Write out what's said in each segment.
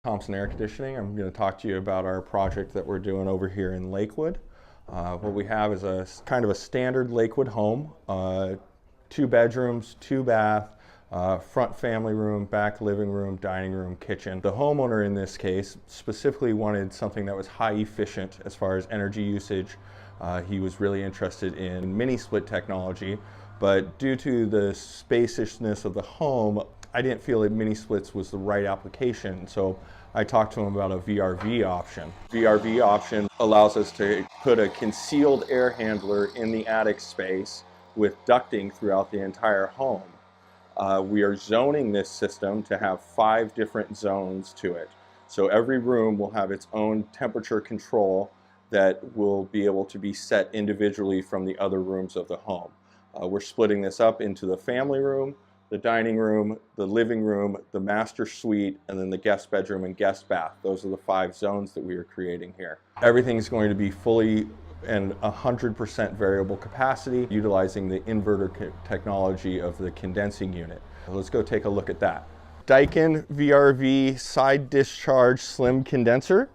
Thomson Air Conditioning. I'm going to talk to you about our project that we're doing over here in Lakewood. What we have is a kind of a standard Lakewood home, 2 bedrooms, 2 bath, front family room, back living room, dining room, kitchen. The homeowner in this case specifically wanted something that was high efficient as far as energy usage. He was really interested in mini split technology, but due to the spaciousness of the home, I didn't feel that mini splits was the right application, so I talked to him about a VRV option. VRV option allows us to put a concealed air handler in the attic space with ducting throughout the entire home. We are zoning this system to have 5 different zones to it. So every room will have its own temperature control that will be able to be set individually from the other rooms of the home. We're splitting this up into the family room, the dining room, the living room, the master suite, and then the guest bedroom and guest bath. Those are the 5 zones that we are creating here. Everything's going to be fully and 100% variable capacity, utilizing the inverter technology of the condensing unit. Let's go take a look at that. Daikin VRV side discharge slim condenser.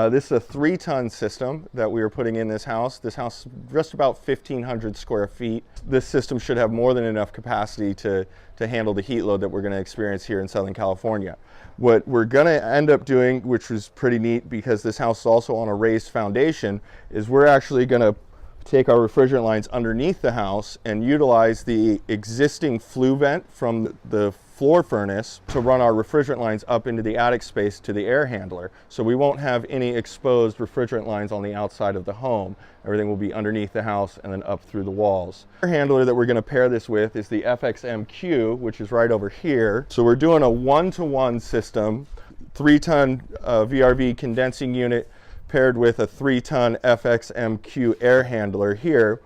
This is a 3-ton system that we are putting in this house. This house is just about 1,500 square feet. This system should have more than enough capacity to handle the heat load that we're going to experience here in Southern California. What we're going to end up doing, which was pretty neat because this house is also on a raised foundation, is we're actually going to take our refrigerant lines underneath the house and utilize the existing flue vent from the floor furnace to run our refrigerant lines up into the attic space to the air handler. So we won't have any exposed refrigerant lines on the outside of the home. Everything will be underneath the house and then up through the walls. The air handler that we're going to pair this with is the FXMQ, which is right over here. So we're doing a 1-to-1 system, 3-ton VRV condensing unit paired with a 3-ton FXMQ air handler here.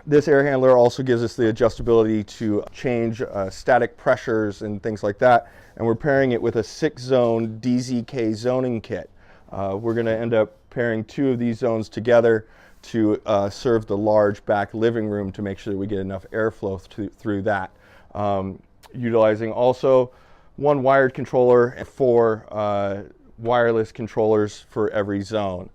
This air handler also gives us the adjustability to change static pressures and things like that. And we're pairing it with a 6-zone DZK zoning kit. We're going to end up pairing 2 of these zones together to serve the large back living room to make sure that we get enough airflow through that. Utilizing also 1 wired controller and 4 wireless controllers for every zone.